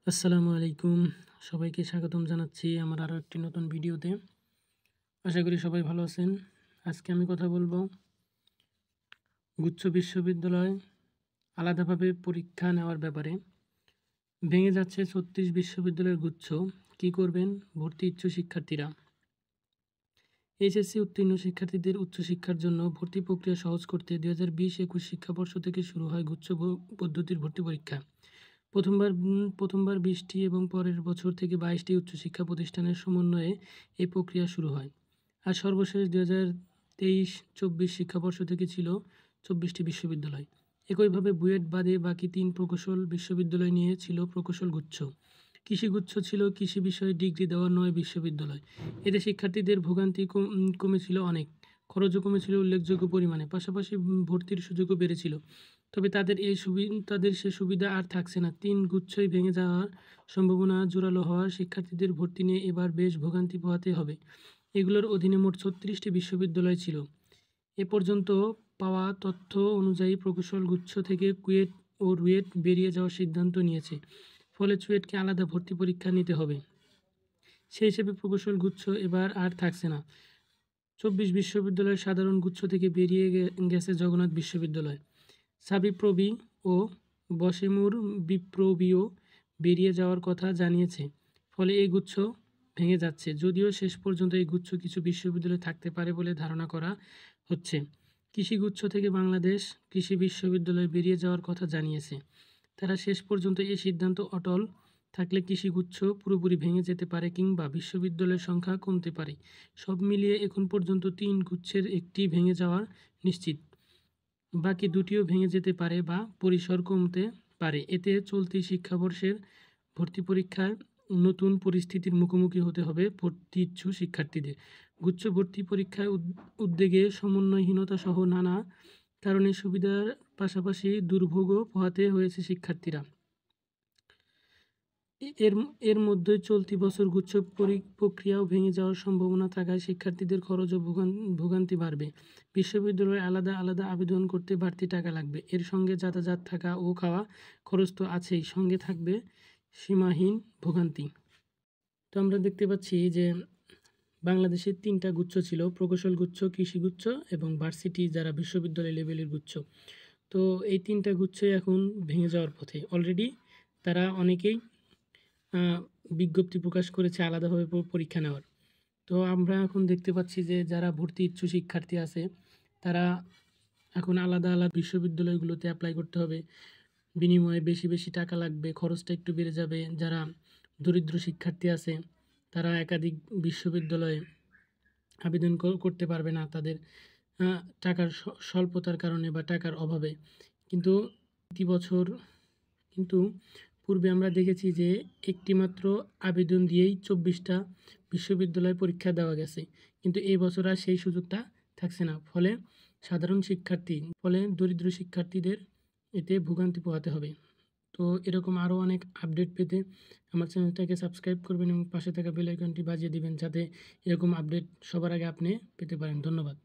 আসসালামু আলাইকুম। সবাইকে স্বাগতম জানাচ্ছি আমার আরও একটি নতুন ভিডিওতে। আশা করি সবাই ভালো আছেন। আজকে আমি কথা বলবো গুচ্ছ বিশ্ববিদ্যালয় আলাদাভাবে পরীক্ষা নেওয়ার ব্যাপারে। ভেঙে যাচ্ছে ৩৬ বিশ্ববিদ্যালয়ের গুচ্ছ, কী করবেন ভর্তি ইচ্ছুক শিক্ষার্থীরা? এইচএসসি উত্তীর্ণ শিক্ষার্থীদের উচ্চশিক্ষার জন্য ভর্তি প্রক্রিয়া সহজ করতে 2020-21 শিক্ষাবর্ষ থেকে শুরু হয় গুচ্ছ পদ্ধতির ভর্তি পরীক্ষা। প্রথমবার 20টি এবং পরের বছর থেকে 22টি উচ্চশিক্ষা প্রতিষ্ঠানের সমন্বয়ে এই প্রক্রিয়া শুরু হয়। আর সর্বশেষ 2023-24 শিক্ষাবর্ষ থেকে ছিল 24টি বিশ্ববিদ্যালয়। একইভাবে বুয়েট বাদে বাকি 3 প্রকৌশল বিশ্ববিদ্যালয় নিয়ে ছিল প্রকৌশল গুচ্ছ। কৃষিগুচ্ছ ছিল কৃষি বিষয়ে ডিগ্রি দেওয়া 9 বিশ্ববিদ্যালয়। এতে শিক্ষার্থীদের ভোগান্তি কমেছিল অনেক, খরচও কমেছিল উল্লেখযোগ্য পরিমাণে, পাশাপাশি ভর্তির সুযোগও বেড়েছিল। তবে তাদের সে সুবিধা আর থাকছে না। 3 গুচ্ছই ভেঙে যাওয়ার সম্ভাবনা জোরালো হওয়ার শিক্ষার্থীদের ভর্তি নিয়ে এবার বেশ ভোগান্তি পোহাতে হবে। এগুলোর অধীনে মোট 36টি বিশ্ববিদ্যালয় ছিল। এ পর্যন্ত পাওয়া তথ্য অনুযায়ী প্রকৌশল গুচ্ছ থেকে কুয়েট ও রুয়েট বেরিয়ে যাওয়ার সিদ্ধান্ত নিয়েছে। ফলে চুয়েটকে আলাদা ভর্তি পরীক্ষা নিতে হবে। সেই হিসেবে প্রকৌশল গুচ্ছ এবার আর থাকছে না। 24 বিশ্ববিদ্যালয়ের সাধারণ গুচ্ছ থেকে বেরিয়ে গেছে জগন্নাথ বিশ্ববিদ্যালয়। সাবিপ্রবি ও বশেমুর বিপ্রবিও বেরিয়ে যাওয়ার কথা জানিয়েছে। ফলে এই গুচ্ছ ভেঙে যাচ্ছে। যদিও শেষ পর্যন্ত এই গুচ্ছ কিছু বিশ্ববিদ্যালয়ে থাকতে পারে বলে ধারণা করা হচ্ছে। কৃষিগুচ্ছ থেকে বাংলাদেশ কৃষি বিশ্ববিদ্যালয় বেরিয়ে যাওয়ার কথা জানিয়েছে। তারা শেষ পর্যন্ত এই সিদ্ধান্ত অটল থাকলে কৃষিগুচ্ছ পুরোপুরি ভেঙে যেতে পারে কিংবা বিশ্ববিদ্যালয়ের সংখ্যা কমতে পারে। সব মিলিয়ে এখন পর্যন্ত 3 গুচ্ছের একটি ভেঙে যাওয়ার নিশ্চিত। বাকি দুটিও ভেঙে যেতে পারে বা পরিসর কমতে পারে। এতে চলতি শিক্ষাবর্ষের ভর্তি পরীক্ষায় নতুন পরিস্থিতির মুখোমুখি হতে হবে ভর্তি ইচ্ছুক শিক্ষার্থীদের। গুচ্ছ ভর্তি পরীক্ষায় উদ্যোগে সমন্বয়হীনতা সহ নানা কারণে সুবিধার পাশাপাশি দুর্ভোগও পোহাতে হয়েছে শিক্ষার্থীরা। এর মধ্যে চলতি বছর গুচ্ছ প্রক্রিয়াও ভেঙে যাওয়ার সম্ভাবনা থাকায় শিক্ষার্থীদের খরচ ও ভোগান্তি বাড়বে। বিশ্ববিদ্যালয়ে আলাদা আলাদা আবেদন করতে বাড়তি টাকা লাগবে। এর সঙ্গে যাতায়াত, থাকা ও খাওয়া খরচ তো আছেই, সঙ্গে থাকবে সীমাহীন ভোগান্তি। তো আমরা দেখতে পাচ্ছি যে বাংলাদেশের 3টা গুচ্ছ ছিল: প্রকৌশল গুচ্ছ, কৃষিগুচ্ছ এবং ভার্সিটি যারা বিশ্ববিদ্যালয় লেভেলের গুচ্ছ। তো এই 3টা গুচ্ছই এখন ভেঙে যাওয়ার পথে। অলরেডি তারা অনেকেই বিজ্ঞপ্তি প্রকাশ করেছে আলাদাভাবে পরীক্ষা নেওয়ার। তো আমরা এখন দেখতে পাচ্ছি যে যারা ভর্তি ইচ্ছুক শিক্ষার্থী আছে তারা এখন আলাদা আলাদা বিশ্ববিদ্যালয়গুলোতে অ্যাপ্লাই করতে হবে। বিনিময়ে বেশি বেশি টাকা লাগবে, খরচটা একটু বেড়ে যাবে। যারা দরিদ্র শিক্ষার্থী আছে তারা একাধিক বিশ্ববিদ্যালয়ে আবেদন করতে পারবে না তাদের টাকার স্বল্পতার কারণে বা টাকার অভাবে। কিন্তু প্রতি বছর পূর্বে আমরা দেখেছি যে একটি মাত্র আবেদন দিয়েই 24টা বিশ্ববিদ্যালয় পরীক্ষা দেওয়া গেছে। কিন্তু এই বছর আর সেই সুযোগটা থাকছে না। ফলে দরিদ্র শিক্ষার্থীদের এতে ভোগান্তি পোহাতে হবে। তো এরকম আরও অনেক আপডেট পেতে আমার চ্যানেলটাকে সাবস্ক্রাইব করবেন এবং পাশে থাকা বেল আইকনটি বাজিয়ে দিবেন, যাতে এরকম আপডেট সবার আগে আপনি পেতে পারেন। ধন্যবাদ।